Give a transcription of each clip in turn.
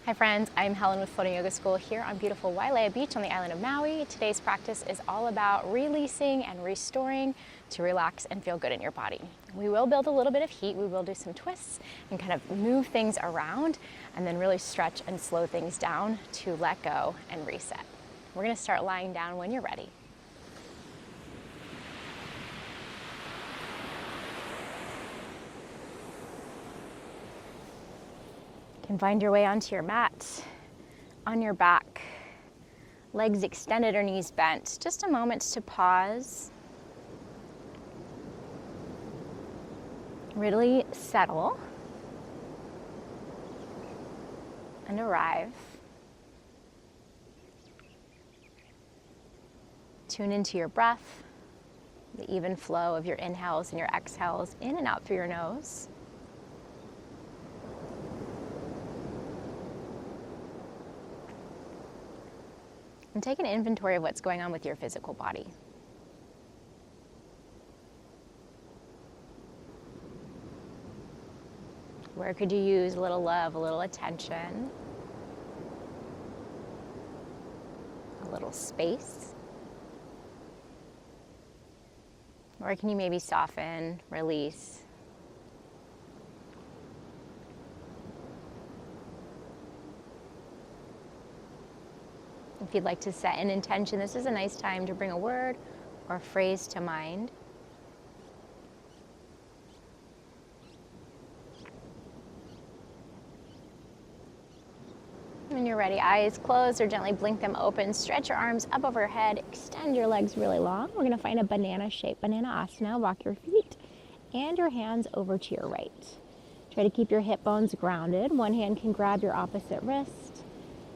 Hi friends, I'm Helen with Floating Yoga School here on beautiful Wailea Beach on the island of Maui. Today's practice is all about releasing and restoring to relax and feel good in your body. We will build a little bit of heat, we will do some twists and kind of move things around and then really stretch and slow things down to let go and reset. We're going to start lying down when you're ready. You can find your way onto your mat, on your back, legs extended or knees bent. Just a moment to pause, really settle, and arrive. Tune into your breath, the even flow of your inhales and your exhales in and out through your nose. And take an inventory of what's going on with your physical body. Where could you use a little love, a little attention, a little space? Or can you maybe soften, release? If you'd like to set an intention, this is a nice time to bring a word or a phrase to mind. When you're ready, eyes closed or gently blink them open. Stretch your arms up overhead, extend your legs really long. We're going to find a banana shape, banana asana. Walk your feet and your hands over to your right. Try to keep your hip bones grounded. One hand can grab your opposite wrist.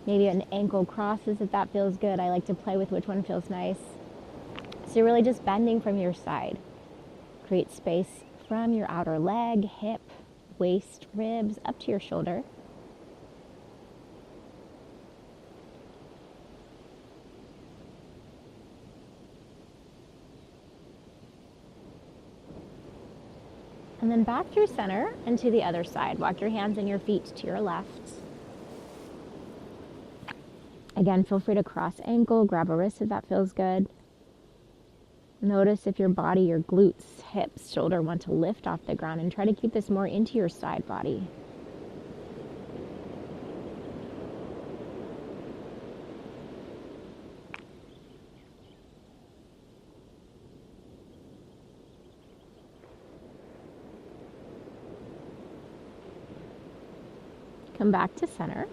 Maybe an ankle crosses if that feels good. I like to play with which one feels nice. So you're really just bending from your side. Create space from your outer leg, hip, waist, ribs, up to your shoulder. And then back through center and to the other side. Walk your hands and your feet to your left. Again, feel free to cross ankle, grab a wrist if that feels good. Notice if your body, your glutes, hips, shoulder want to lift off the ground, and try to keep this more into your side body. Come back to center.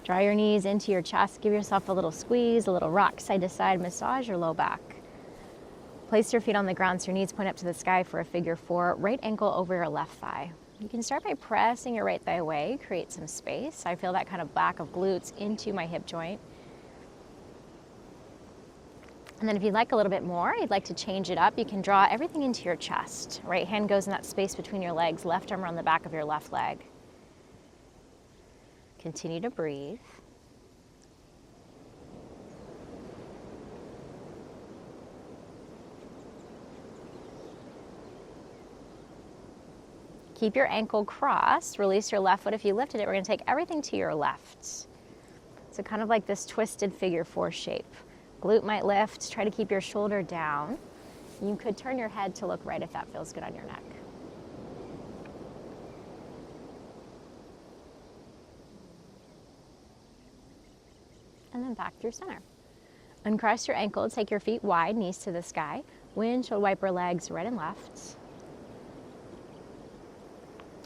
Draw your knees into your chest. Give yourself a little squeeze, a little rock side to side. Massage your low back. Place your feet on the ground so your knees point up to the sky for a figure four. Right ankle over your left thigh. You can start by pressing your right thigh away. Create some space. I feel that kind of back of glutes into my hip joint. And then if you'd like a little bit more, you'd like to change it up, you can draw everything into your chest. Right hand goes in that space between your legs. Left arm around the back of your left leg. Continue to breathe. Keep your ankle crossed. Release your left foot. If you lifted it, we're going to take everything to your left. So kind of like this twisted figure four shape. Glute might lift. Try to keep your shoulder down. You could turn your head to look right if that feels good on your neck. And then back through center. Uncross your ankle, take your feet wide, knees to the sky. Windshield wiper legs right and left.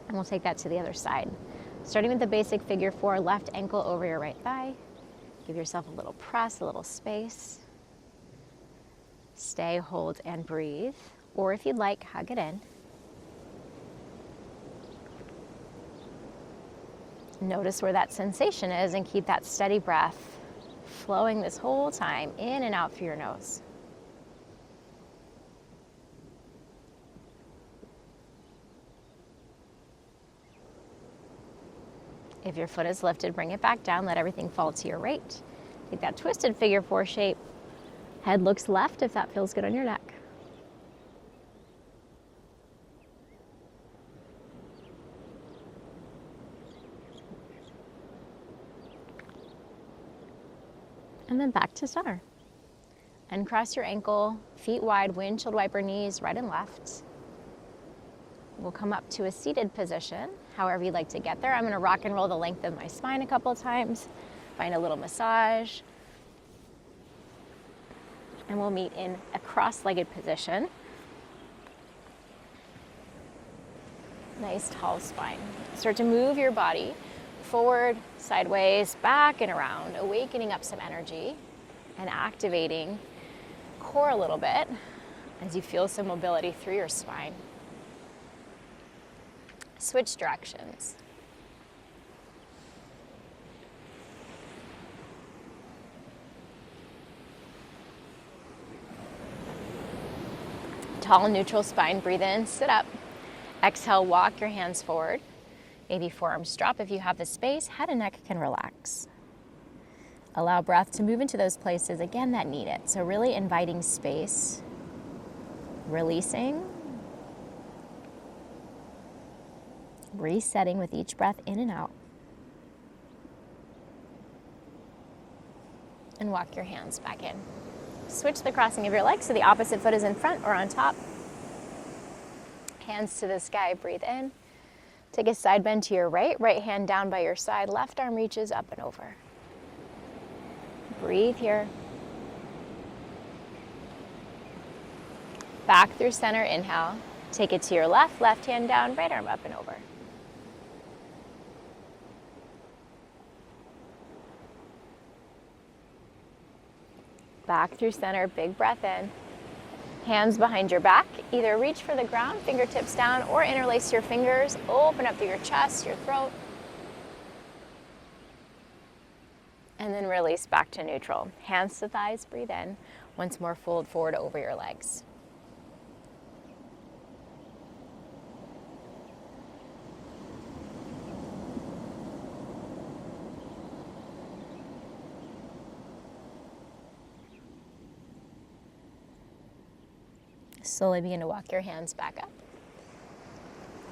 And we'll take that to the other side. Starting with the basic figure four, left ankle over your right thigh. Give yourself a little press, a little space. Stay, hold, and breathe. Or if you'd like, hug it in. Notice where that sensation is and keep that steady breath flowing this whole time, in and out through your nose. If your foot is lifted, bring it back down, let everything fall to your right. Take that twisted figure four shape. Head looks left if that feels good on your neck. And then back to center. And cross your ankle, feet wide, windshield wiper knees right and left. We'll come up to a seated position, however you'd like to get there. I'm gonna rock and roll the length of my spine a couple of times, find a little massage. And we'll meet in a cross-legged position. Nice tall spine. Start to move your body forward, sideways, back and around, awakening up some energy and activating core a little bit as you feel some mobility through your spine. Switch directions. Tall, neutral spine. Breathe in, sit up. Exhale, walk your hands forward. Maybe forearms drop if you have the space. Head and neck can relax. Allow breath to move into those places, again, that need it. So really inviting space. Releasing. Resetting with each breath in and out. And walk your hands back in. Switch the crossing of your legs so the opposite foot is in front or on top. Hands to the sky, breathe in. Take a side bend to your right hand down by your side, left arm reaches up and over. Breathe here. Back through center, inhale. Take it to your left hand down, right arm up and over. Back through center, big breath in. Hands behind your back. Either reach for the ground, fingertips down, or interlace your fingers. Open up through your chest, your throat. And then release back to neutral. Hands to thighs, breathe in. Once more, fold forward over your legs. Slowly begin to walk your hands back up.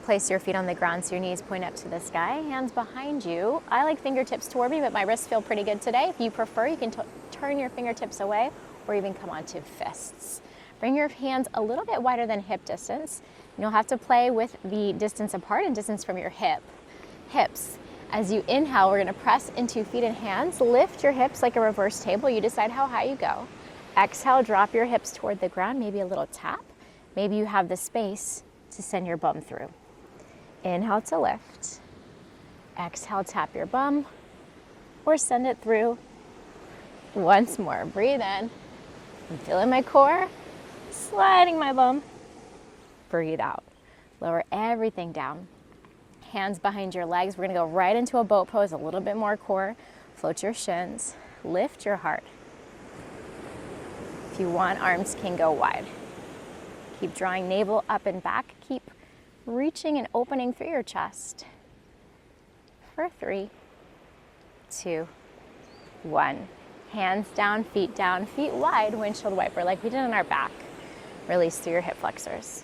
Place your feet on the ground so your knees point up to the sky. Hands behind you. I like fingertips toward me, but my wrists feel pretty good today. If you prefer, you can turn your fingertips away or even come onto fists. Bring your hands a little bit wider than hip distance. You'll have to play with the distance apart and distance from your hips. As you inhale, we're going to press into feet and hands. Lift your hips like a reverse table. You decide how high you go. Exhale, drop your hips toward the ground, maybe a little tap. Maybe you have the space to send your bum through. Inhale to lift. Exhale, tap your bum or send it through. Once more, breathe in. I'm feeling my core, sliding my bum. Breathe out. Lower everything down. Hands behind your legs. We're gonna go right into a boat pose, a little bit more core. Float your shins, lift your heart. If you want, arms can go wide. Keep drawing navel up and back. Keep reaching and opening through your chest. For 3, 2, 1. Hands down, feet wide, windshield wiper like we did on our back. Release through your hip flexors.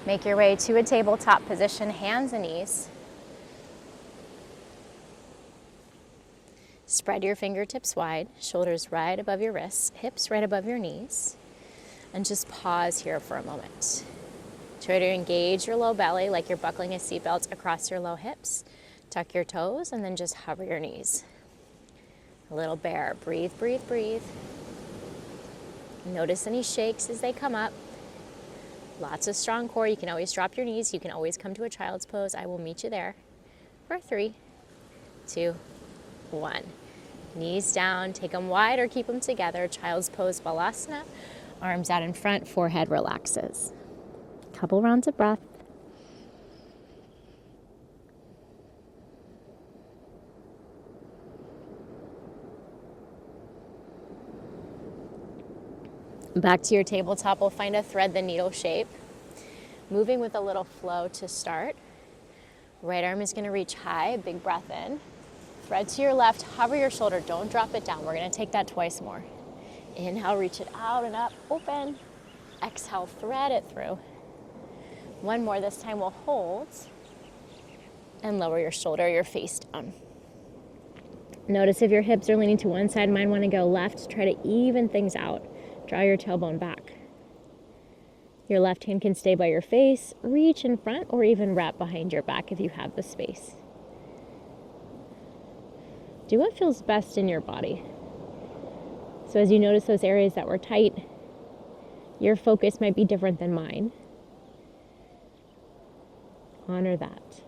Make your way to a tabletop position, hands and knees. Spread your fingertips wide, shoulders right above your wrists, hips right above your knees. And just pause here for a moment. Try to engage your low belly like you're buckling a seatbelt across your low hips. Tuck your toes and then just hover your knees. A little bear. Breathe, breathe, breathe. Notice any shakes as they come up. Lots of strong core. You can always drop your knees. You can always come to a child's pose. I will meet you there. For 3, 2, 1. Knees down, take them wide or keep them together. Child's pose, Balasana. Arms out in front, forehead relaxes. Couple rounds of breath. Back to your tabletop, we'll find a thread the needle shape. Moving with a little flow to start. Right arm is going to reach high, big breath in. Thread to your left, hover your shoulder, don't drop it down. We're going to take that twice more. Inhale, reach it out and up, open. Exhale, thread it through. One more, this time we'll hold. And lower your shoulder, your face down. Notice if your hips are leaning to one side, might want to go left. Try to even things out. Draw your tailbone back. Your left hand can stay by your face, reach in front, or even wrap behind your back if you have the space. Do what feels best in your body. So as you notice those areas that were tight, your focus might be different than mine. Honor that.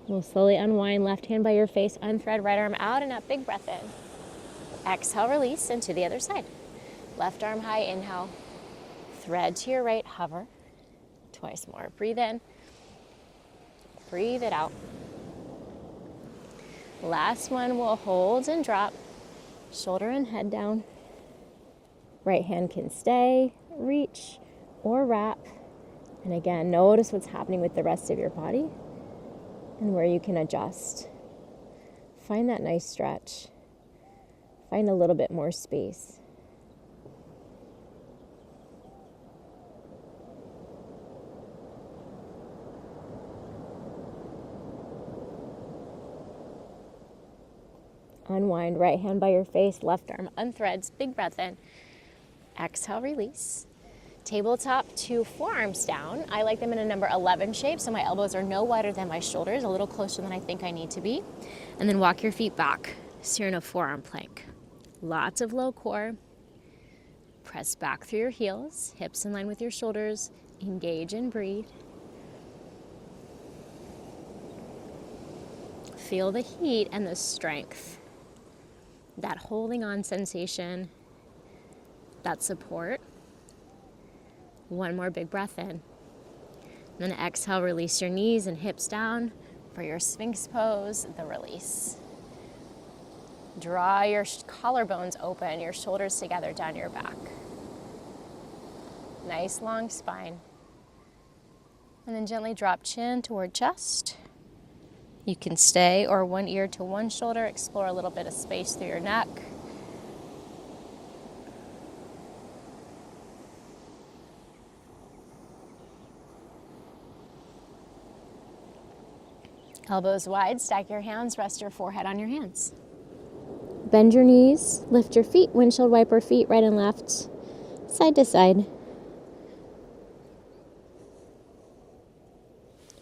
We'll slowly unwind, left hand by your face, unthread right arm out and up, big breath in. Exhale, release, and to the other side. Left arm high, inhale. Thread to your right, hover. Twice more. Breathe in. Breathe it out. Last one, we'll hold and drop. Shoulder and head down. Right hand can stay, reach, or wrap. And again, notice what's happening with the rest of your body and where you can adjust. Find that nice stretch. Find a little bit more space. Unwind, right hand by your face, left arm unthreads, big breath in. Exhale, release. Tabletop to forearms down. I like them in a number 11 shape, so my elbows are no wider than my shoulders, a little closer than I think I need to be. And then walk your feet back, so you're in a forearm plank. Lots of low core. Press back through your heels, hips in line with your shoulders. Engage and breathe. Feel the heat and the strength. That holding on sensation, that support. One more big breath in. Then exhale, release your knees and hips down for your Sphinx pose, the release. Draw your collarbones open, your shoulders together down your back. Nice long spine. And then gently drop chin toward chest. You can stay or one ear to one shoulder, explore a little bit of space through your neck. Elbows wide, stack your hands, rest your forehead on your hands. Bend your knees, lift your feet, windshield wiper feet right and left, side to side.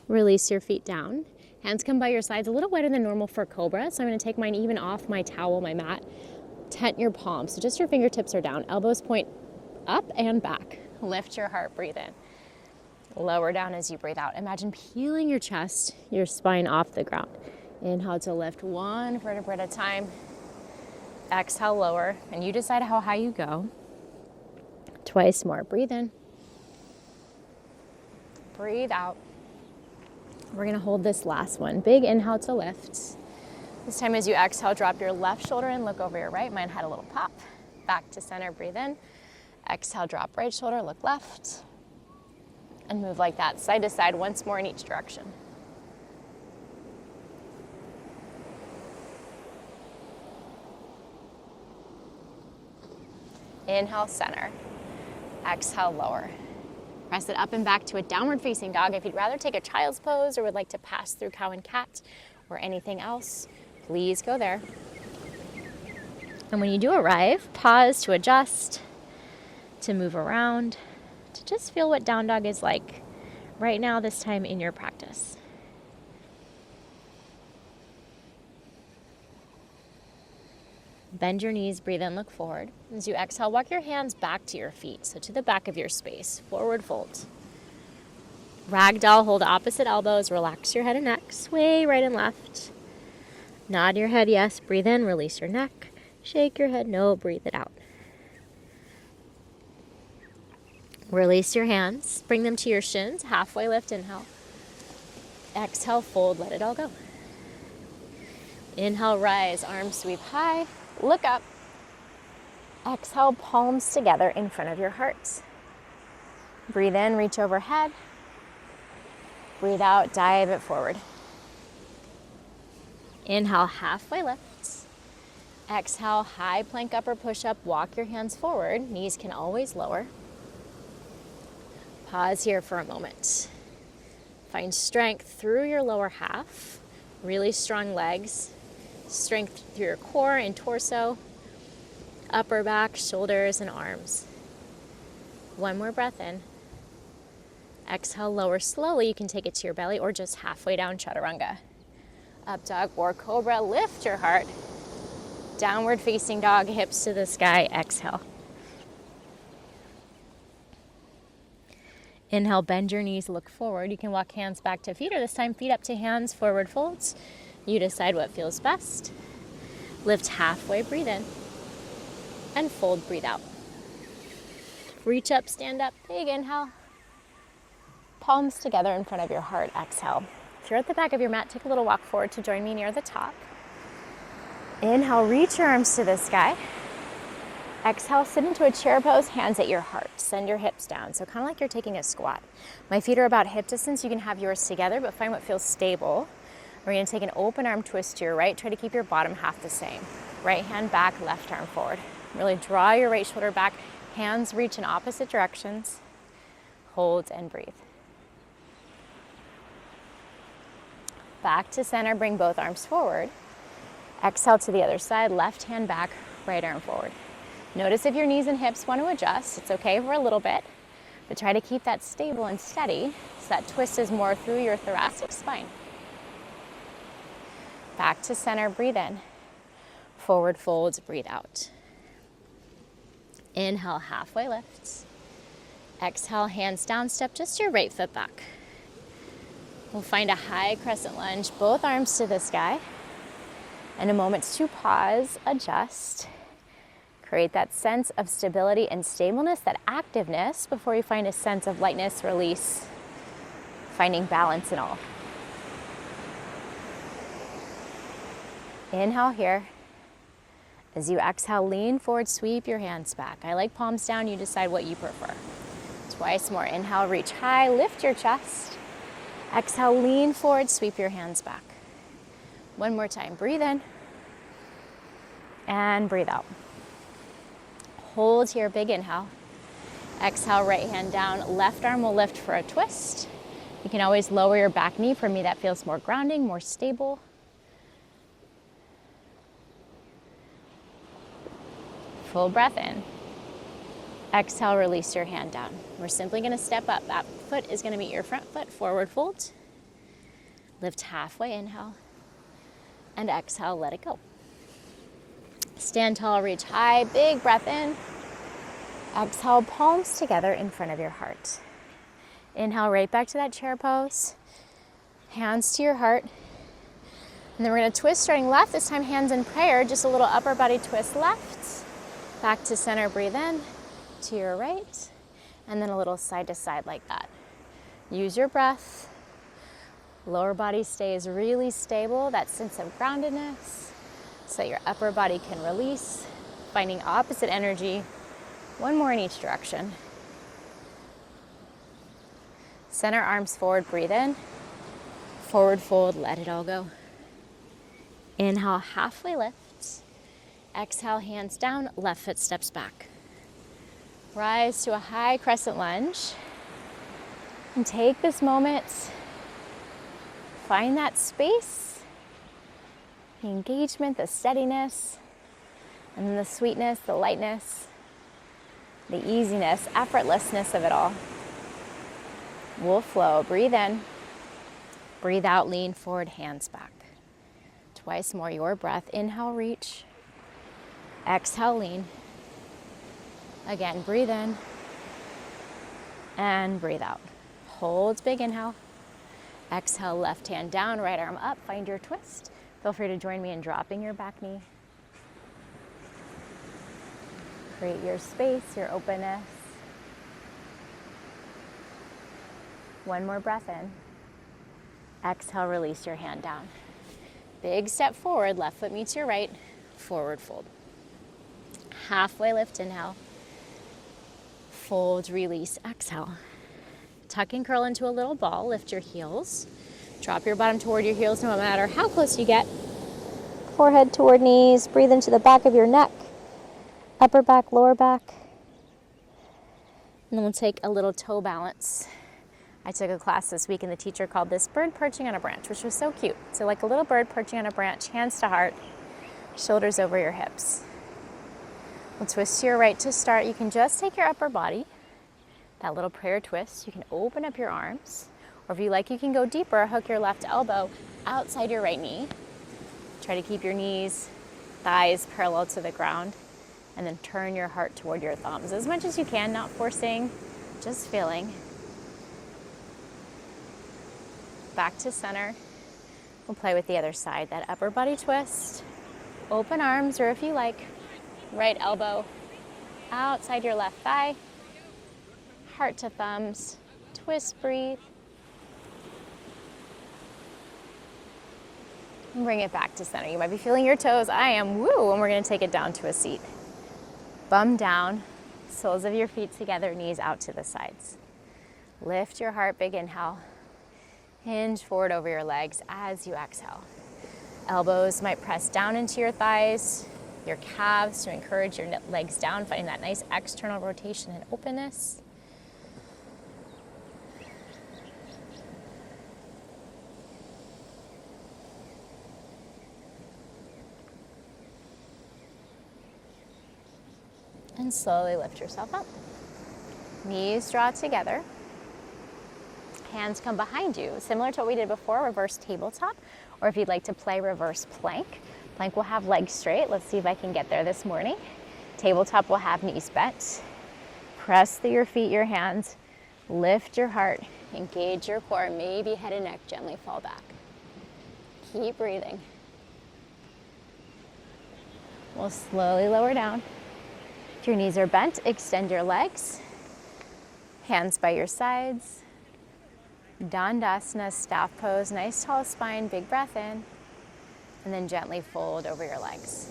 Release your feet down. Hands come by your sides, a little wider than normal for Cobra, so I'm going to take mine even off my towel, my mat. Tent your palms, so just your fingertips are down. Elbows point up and back. Lift your heart, breathe in. Lower down as you breathe out. Imagine peeling your chest, your spine off the ground. Inhale to lift one vertebra at a time. Exhale, lower, and you decide how high you go. Twice more. Breathe in. Breathe out. We're going to hold this last one. Big inhale to lift. This time as you exhale, drop your left shoulder and look over your right. Mine had a little pop. Back to center, breathe in. Exhale, drop right shoulder, look left. And move like that, side to side, once more in each direction. Inhale, center. Exhale, lower. Press it up and back to a downward facing dog. If you'd rather take a child's pose or would like to pass through cow and cat or anything else, please go there. And when you do arrive, pause to adjust, to move around, to just feel what down dog is like right now, this time in your practice. Bend your knees, breathe in, look forward. As you exhale, walk your hands back to your feet, so to the back of your space, forward fold. Ragdoll, hold opposite elbows, relax your head and neck, sway right and left. Nod your head, yes, breathe in, release your neck. Shake your head, no, breathe it out. Release your hands, bring them to your shins, halfway lift, inhale. Exhale, fold, let it all go. Inhale, rise, arms sweep high, look up. Exhale, palms together in front of your heart. Breathe in, reach overhead. Breathe out, dive it forward. Inhale, halfway lift. Exhale, high plank upper push-up, walk your hands forward, knees can always lower. Pause here for a moment. Find strength through your lower half. Really strong legs, strength through your core and torso, upper back, shoulders, and arms. One more breath in. Exhale, lower slowly. You can take it to your belly or just halfway down, chaturanga. Up dog or cobra, lift your heart. Downward facing dog, hips to the sky, exhale. Inhale, bend your knees, look forward. You can walk hands back to feet, or this time feet up to hands, forward folds. You decide what feels best. Lift halfway, breathe in. And fold, breathe out. Reach up, stand up, big inhale. Palms together in front of your heart, exhale. If you're at the back of your mat, take a little walk forward to join me near the top. Inhale, reach your arms to the sky. Exhale, sit into a chair pose, hands at your heart. Send your hips down, so kind of like you're taking a squat. My feet are about hip distance. You can have yours together, but find what feels stable. We're gonna take an open arm twist to your right. Try to keep your bottom half the same. Right hand back, left arm forward. Really draw your right shoulder back. Hands reach in opposite directions. Hold and breathe. Back to center, bring both arms forward. Exhale to the other side, left hand back, right arm forward. Notice if your knees and hips want to adjust. It's okay for a little bit, but try to keep that stable and steady so that twist is more through your thoracic spine. Back to center, breathe in. Forward folds, breathe out. Inhale, halfway lifts. Exhale, hands down, step just your right foot back. We'll find a high crescent lunge, both arms to the sky. And a moment to pause, adjust. Create that sense of stability and stableness, that activeness, before you find a sense of lightness, release, finding balance in all. Inhale here. As you exhale, lean forward, sweep your hands back. I like palms down, you decide what you prefer. Twice more. Inhale, reach high, lift your chest. Exhale, lean forward, sweep your hands back. One more time, breathe in and breathe out. Hold here, big inhale. Exhale, right hand down, left arm will lift for a twist. You can always lower your back knee. For me, that feels more grounding, more stable. Full breath in. Exhale, release your hand down. We're simply gonna step up. That foot is gonna meet your front foot, forward fold. Lift halfway, inhale. And exhale, let it go. Stand tall, reach high, big breath in. Exhale, palms together in front of your heart. Inhale, right back to that chair pose. Hands to your heart. And then we're gonna twist starting left, this time hands in prayer, just a little upper body twist left. Back to center, breathe in, to your right, and then a little side to side like that. Use your breath. Lower body stays really stable, that sense of groundedness, so that your upper body can release, finding opposite energy. One more in each direction. Center arms forward, breathe in. Forward fold, let it all go. Inhale, halfway lift. Exhale, hands down, left foot steps back. Rise to a high crescent lunge. And take this moment, find that space, the engagement, the steadiness, and then the sweetness, the lightness, the easiness, effortlessness of it all. We'll flow. Breathe in. Breathe out, lean forward, hands back. Twice more, your breath. Inhale, reach. Exhale, lean. Again, breathe in. And breathe out. Hold, big inhale. Exhale, left hand down, right arm up. Find your twist. Feel free to join me in dropping your back knee. Create your space, your openness. One more breath in. Exhale, release your hand down. Big step forward, left foot meets your right, forward fold. Halfway lift, inhale. Fold, release, exhale. Tuck and curl into a little ball, lift your heels. Drop your bottom toward your heels no matter how close you get. Forehead toward knees, breathe into the back of your neck. Upper back, lower back. And then we'll take a little toe balance. I took a class this week and the teacher called this bird perching on a branch, which was so cute. So like a little bird perching on a branch, hands to heart, shoulders over your hips. We'll twist to your right to start. You can just take your upper body, that little prayer twist. You can open up your arms, or if you like, you can go deeper, hook your left elbow outside your right knee. Try to keep your knees, thighs parallel to the ground, and then turn your heart toward your thumbs as much as you can, not forcing, just feeling. Back to center. We'll play with the other side, that upper body twist, open arms, or if you like, right elbow outside your left thigh, heart to thumbs, twist, breathe. And bring it back to center. You might be feeling your toes. I am, woo, and we're gonna take it down to a seat. Bum down, soles of your feet together, knees out to the sides. Lift your heart, big inhale. Hinge forward over your legs as you exhale. Elbows might press down into your thighs, your calves to encourage your legs down, finding that nice external rotation and openness. And slowly lift yourself up. Knees draw together. Hands come behind you, similar to what we did before, reverse tabletop, or if you'd like to play reverse plank. Plank will have legs straight. Let's see if I can get there this morning. Tabletop will have knees bent. Press through your feet, your hands. Lift your heart, engage your core, maybe head and neck gently fall back. Keep breathing. We'll slowly lower down. If your knees are bent, extend your legs. Hands by your sides. Dandasana, staff pose, nice tall spine, big breath in. And then gently fold over your legs.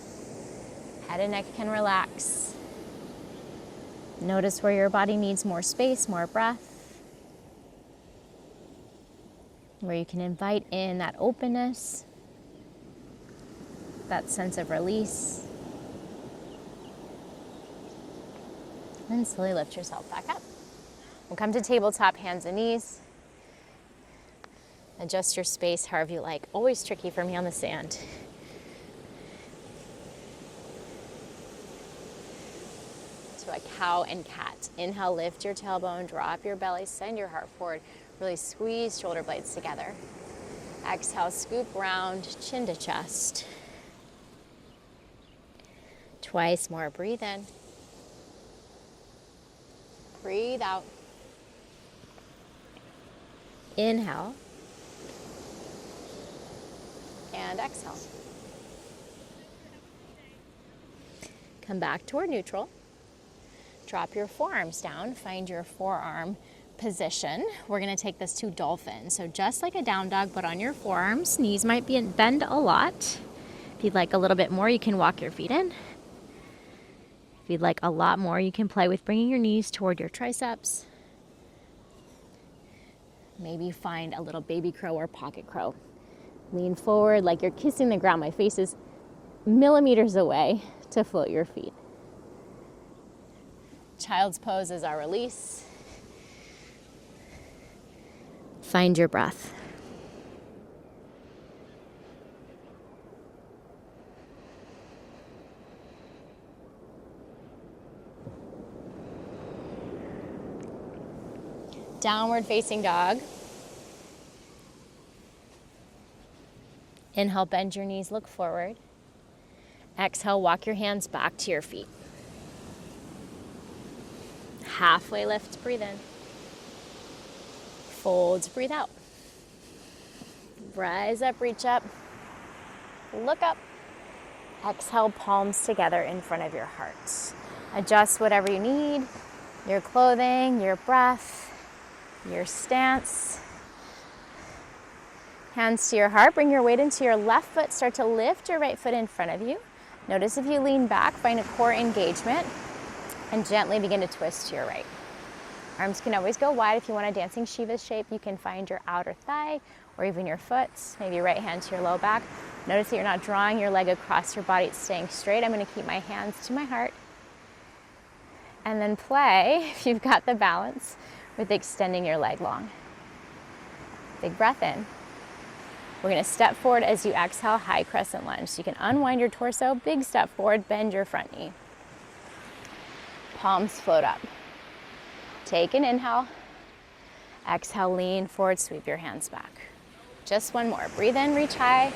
Head and neck can relax. Notice where your body needs more space, more breath. Where you can invite in that openness, that sense of release. And slowly lift yourself back up. We'll come to tabletop, hands and knees. Adjust your space however you like. Always tricky for me on the sand. To a cow and cat. Inhale, lift your tailbone, drop your belly, send your heart forward. Really squeeze shoulder blades together. Exhale, scoop round, chin to chest. Twice more, breathe in. Breathe out. Inhale. And exhale. Come back toward neutral. Drop your forearms down. Find your forearm position. We're going to take this to dolphin. So just like a down dog, but on your forearms. Knees might bend a lot. If you'd like a little bit more, you can walk your feet in. If you'd like a lot more, you can play with bringing your knees toward your triceps. Maybe find a little baby crow or pocket crow. Lean forward like you're kissing the ground. My face is millimeters away to float your feet. Child's pose is our release. Find your breath. Downward facing dog. Inhale, bend your knees, look forward. Exhale, walk your hands back to your feet. Halfway lift, breathe in. Fold, breathe out. Rise up, reach up. Look up. Exhale, palms together in front of your heart. Adjust whatever you need, your clothing, your breath, your stance. Hands to your heart, bring your weight into your left foot, start to lift your right foot in front of you. Notice if you lean back, find a core engagement, and gently begin to twist to your right. Arms can always go wide. If you want a dancing Shiva shape, you can find your outer thigh or even your foot, maybe right hand to your low back. Notice that you're not drawing your leg across your body, it's staying straight. I'm gonna keep my hands to my heart. And then play, if you've got the balance, with extending your leg long. Big breath in. We're going to step forward as you exhale, high crescent lunge. So you can unwind your torso, big step forward, bend your front knee. Palms float up. Take an inhale. Exhale, lean forward, sweep your hands back. Just one more. Breathe in, reach high.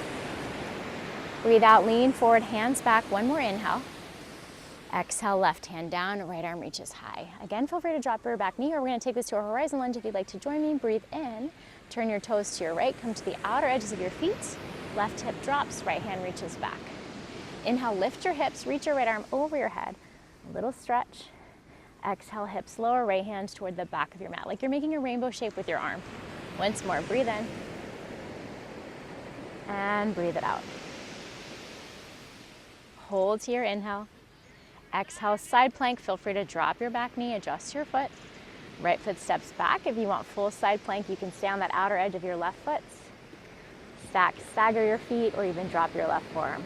Breathe out, lean forward, hands back. One more inhale. Exhale, left hand down, right arm reaches high. Again, feel free to drop your back knee, or we're going to take this to a horizon lunge if you'd like to join me. Breathe in, turn your toes to your right, come to the outer edges of your feet. Left hip drops, right hand reaches back. Inhale, lift your hips, reach your right arm over your head. A little stretch. Exhale, hips lower, right hand toward the back of your mat, like you're making a rainbow shape with your arm. Once more, breathe in. And breathe it out. Hold to your inhale. Exhale, side plank. Feel free to drop your back knee, adjust your foot. Right foot steps back. If you want full side plank, you can stay on that outer edge of your left foot. Stagger your feet, or even drop your left forearm.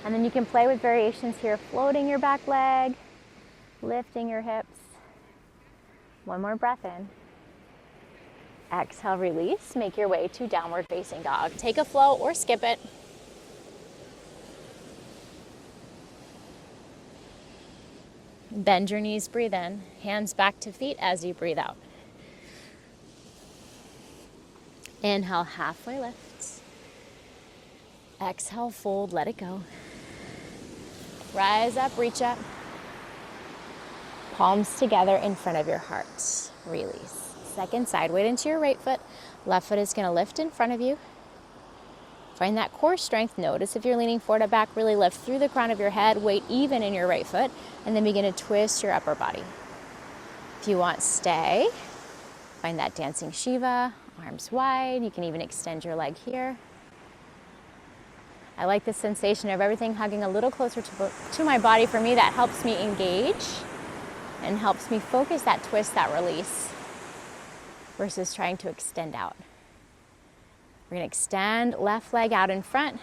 And then you can play with variations here, floating your back leg, lifting your hips. One more breath in. Exhale, release. Make your way to downward facing dog. Take a flow or skip it. Bend your knees, breathe in. Hands back to feet as you breathe out. Inhale, halfway lift. Exhale, fold, let it go. Rise up, reach up. Palms together in front of your heart. Release. Second side, weight into your right foot. Left foot is going to lift in front of you. Find that core strength. Notice if you're leaning forward or back, really lift through the crown of your head, weight even in your right foot, and then begin to twist your upper body. If you want, stay. Find that dancing Shiva, arms wide. You can even extend your leg here. I like the sensation of everything hugging a little closer to my body. For me, that helps me engage and helps me focus that twist, that release, versus trying to extend out. We're going to extend left leg out in front.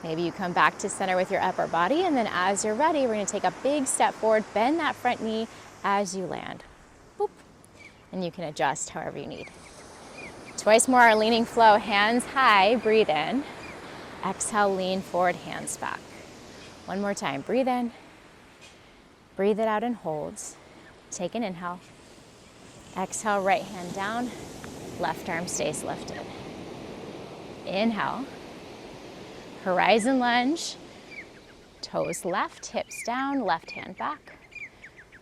Maybe you come back to center with your upper body, and then as you're ready, we're going to take a big step forward, bend that front knee as you land. Boop. And you can adjust however you need. Twice more, our leaning flow, hands high, breathe in. Exhale, lean forward, hands back. One more time, breathe in. Breathe it out and hold. Take an inhale. Exhale, right hand down, left arm stays lifted. Inhale, horizon lunge, toes left, hips down, left hand back.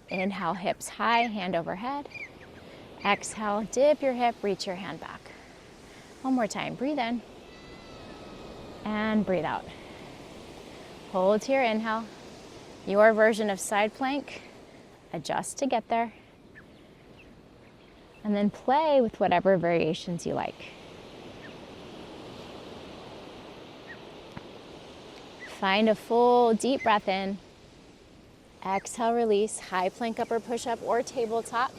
Inhale, hips high, hand overhead. Exhale, dip your hip, reach your hand back. One more time, breathe in and breathe out. Hold to your inhale. Your version of side plank, adjust to get there. And then play with whatever variations you like. Find a full deep breath in. Exhale, release, high plank upper push-up or tabletop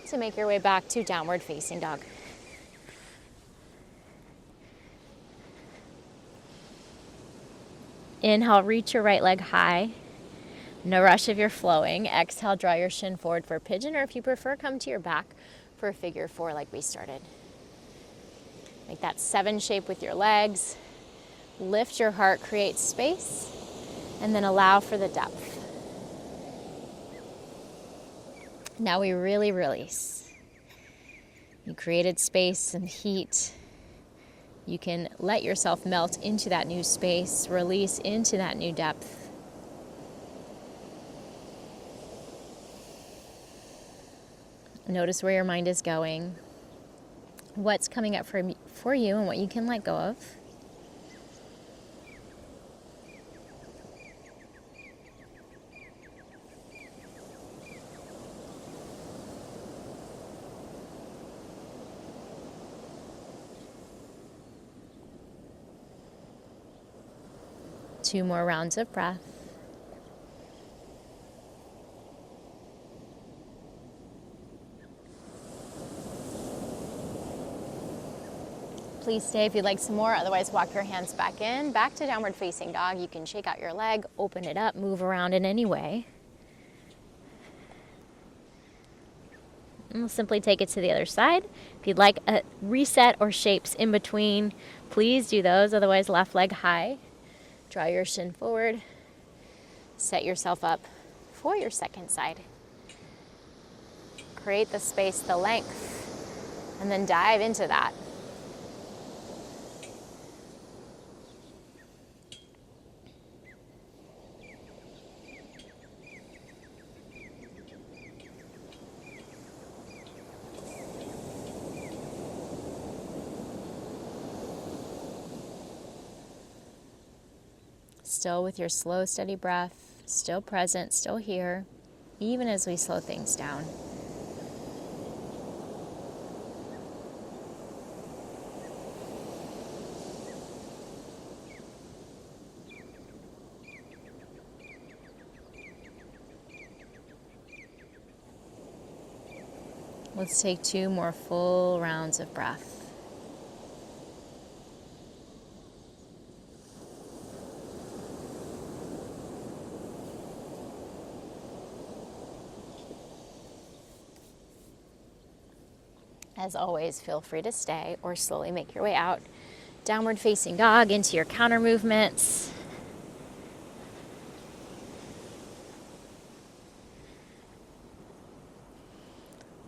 to make your way back to downward facing dog. Inhale, reach your right leg high. No rush if you're flowing. Exhale, draw your shin forward for pigeon, or if you prefer, come to your back for figure four like we started. Make that 7 shape with your legs. Lift your heart, create space, and then allow for the depth. Now we really release. You created space and heat. You can let yourself melt into that new space, release into that new depth. Notice where your mind is going, what's coming up for you, and what you can let go of. Two more rounds of breath. Please stay if you'd like some more, otherwise walk your hands back in, back to downward facing dog. You can shake out your leg, open it up, move around in any way. And we'll simply take it to the other side. If you'd like a reset or shapes in between, please do those. Otherwise, left leg high. Draw your shin forward. Set yourself up for your second side. Create the space, the length, and then dive into that. Still with your slow, steady breath, still present, still here, even as we slow things down. Let's take 2 more full rounds of breath. As always, feel free to stay or slowly make your way out. Downward facing dog into your counter movements.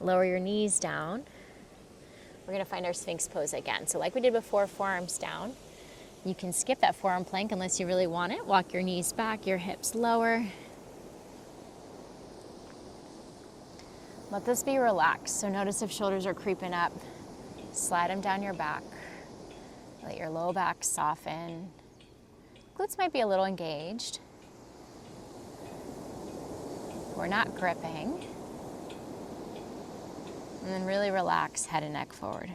Lower your knees down. We're going to find our Sphinx pose again. So like we did before, forearms down. You can skip that forearm plank unless you really want it. Walk your knees back, your hips lower. Let this be relaxed. So notice if shoulders are creeping up, slide them down your back. Let your low back soften. Glutes might be a little engaged. We're not gripping. And then really relax head and neck forward.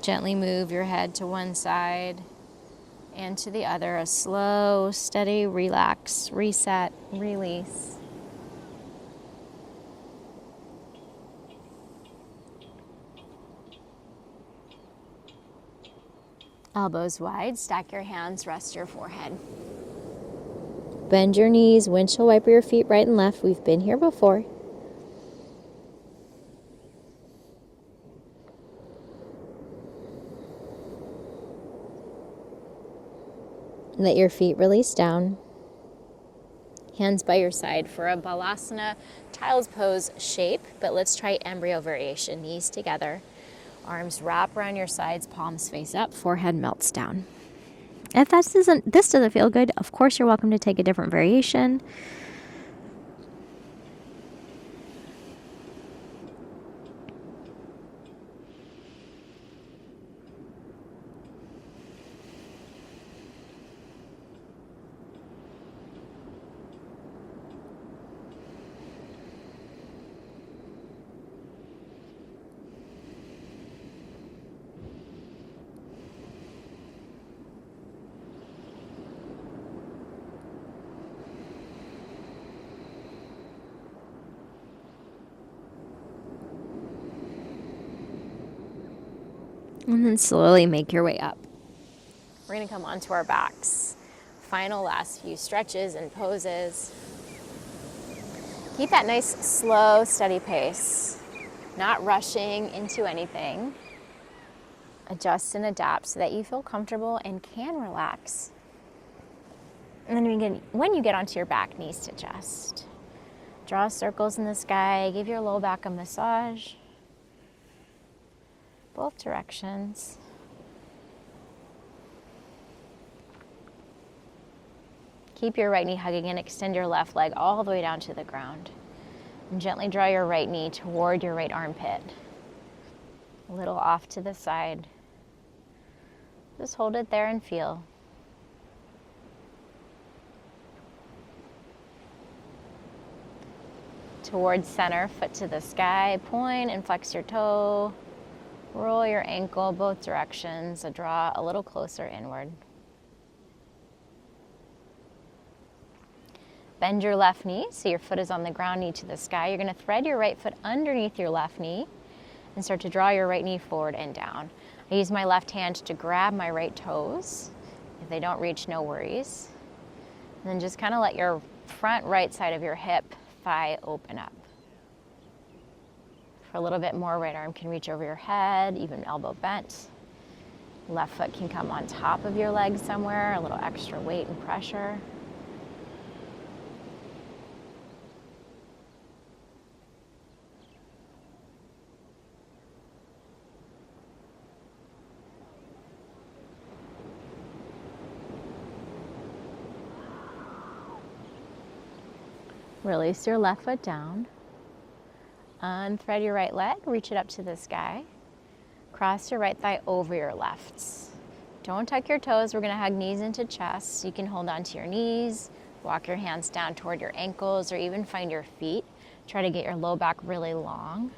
Gently move your head to one side and to the other. A slow, steady relax, reset, release. Elbows wide, stack your hands, rest your forehead. Bend your knees, windshield wiper your feet right and left. We've been here before. Let your feet release down. Hands by your side for a balasana child's pose shape, but let's try embryo variation. Knees together. Arms wrap around your sides, palms face up, forehead melts down. If this doesn't feel good, of course you're welcome to take a different variation. And then slowly make your way up. We're going to come onto our backs. Final last few stretches and poses. Keep that nice, slow, steady pace. Not rushing into anything. Adjust and adapt so that you feel comfortable and can relax. And then when you get onto your back, knees to chest. Draw circles in the sky. Give your low back a massage. Both directions. Keep your right knee hugging and extend your left leg all the way down to the ground. And gently draw your right knee toward your right armpit. A little off to the side. Just hold it there and feel. Towards center, foot to the sky. Point and flex your toe. Roll your ankle both directions, draw a little closer inward. Bend your left knee so your foot is on the ground, knee to the sky. You're going to thread your right foot underneath your left knee and start to draw your right knee forward and down. I use my left hand to grab my right toes. If they don't reach, no worries. And then just kind of let your front right side of your hip thigh open up. For a little bit more, right arm can reach over your head, even elbow bent. Left foot can come on top of your leg somewhere, a little extra weight and pressure. Release your left foot down. Unthread your right leg, reach it up to the sky. Cross your right thigh over your left. Don't tuck your toes. We're going to hug knees into chest. You can hold on to your knees, walk your hands down toward your ankles, or even find your feet. Try to get your low back really long.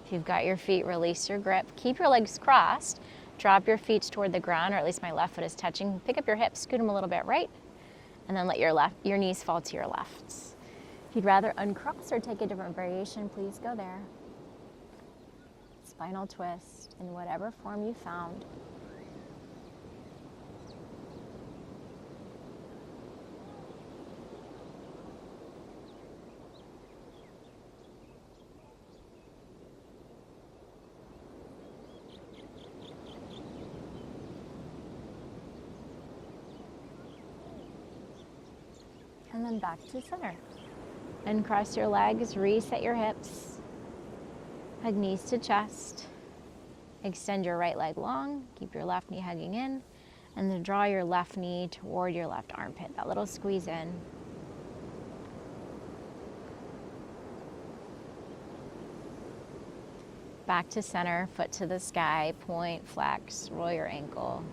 If you've got your feet, release your grip. Keep your legs crossed. Drop your feet toward the ground, or at least my left foot is touching. Pick up your hips, scoot them a little bit right, and then let your knees fall to your left. If you'd rather uncross or take a different variation, please go there. Spinal twist in whatever form you found. And then back to center. Uncross your legs, reset your hips. Hug knees to chest. Extend your right leg long. Keep your left knee hugging in. And then draw your left knee toward your left armpit. That little squeeze in. Back to center, foot to the sky, point, flex, roll your ankle.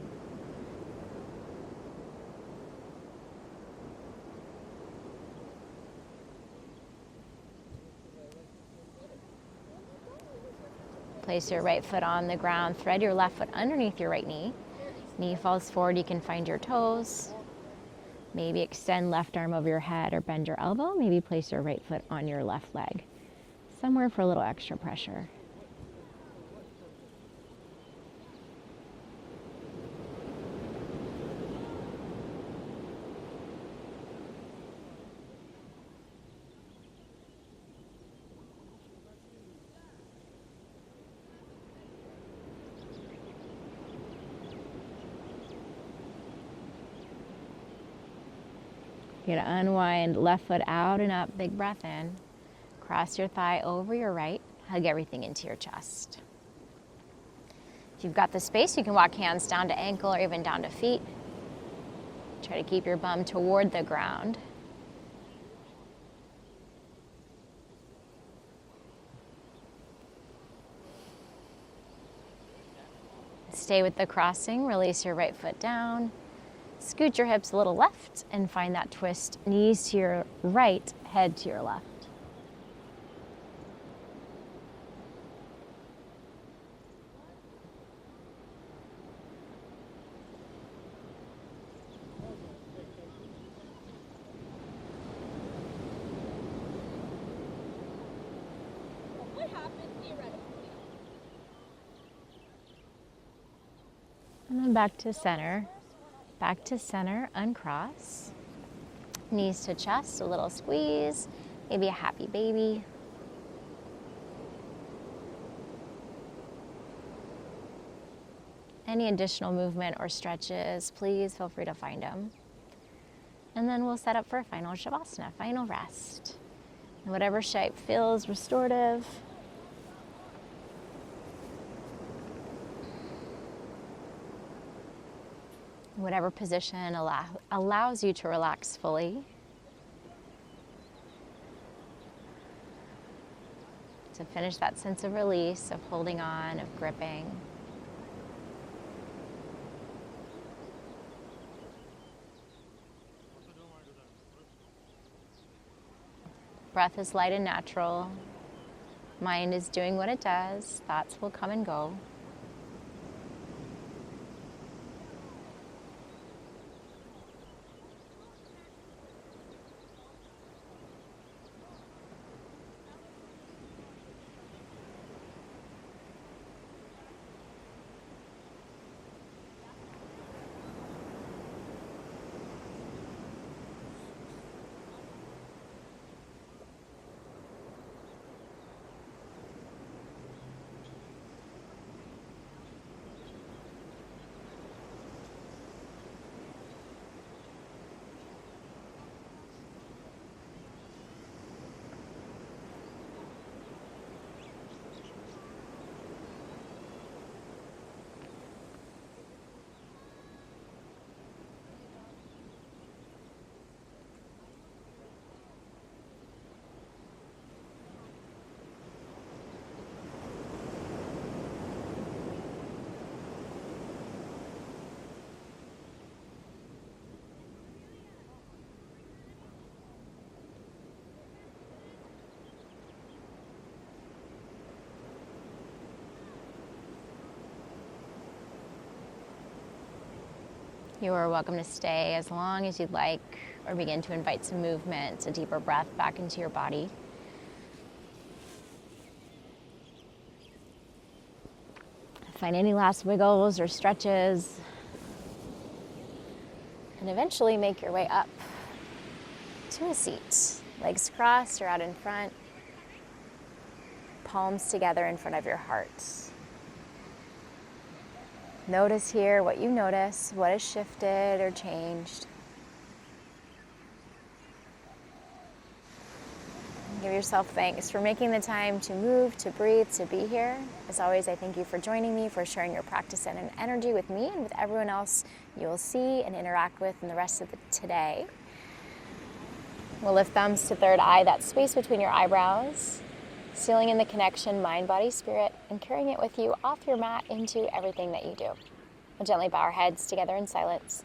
Place your right foot on the ground, thread your left foot underneath your right knee. Knee falls forward, you can find your toes. Maybe extend left arm over your head or bend your elbow. Maybe place your right foot on your left leg. Somewhere for a little extra pressure. You're going to unwind left foot out and up, big breath in. Cross your thigh over your right, hug everything into your chest. If you've got the space, you can walk hands down to ankle or even down to feet. Try to keep your bum toward the ground. Stay with the crossing, release your right foot down. Scoot your hips a little left and find that twist. Knees to your right, head to your left. And then back to center. Back to center, uncross. Knees to chest, a little squeeze, maybe a happy baby. Any additional movement or stretches, please feel free to find them. And then we'll set up for a final Shavasana, final rest. In whatever shape feels restorative. Whatever position allows you to relax fully. To finish that sense of release, of holding on, of gripping. Breath is light and natural. Mind is doing what it does. Thoughts will come and go. You are welcome to stay as long as you'd like, or begin to invite some movement, a deeper breath back into your body. Find any last wiggles or stretches, and eventually make your way up to a seat. Legs crossed or out in front, palms together in front of your heart. Notice here what you notice, what has shifted or changed. Give yourself thanks for making the time to move, to breathe, to be here. As always, I thank you for joining me, for sharing your practice and energy with me and with everyone else you will see and interact with in the rest of today. We'll lift thumbs to third eye, that space between your eyebrows, sealing in the connection, mind, body, spirit, and carrying it with you off your mat into everything that you do. We'll gently bow our heads together in silence.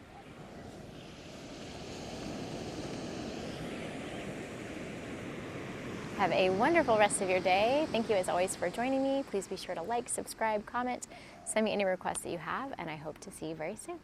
Have a wonderful rest of your day. Thank you as always for joining me. Please be sure to like, subscribe, comment, send me any requests that you have, and I hope to see you very soon.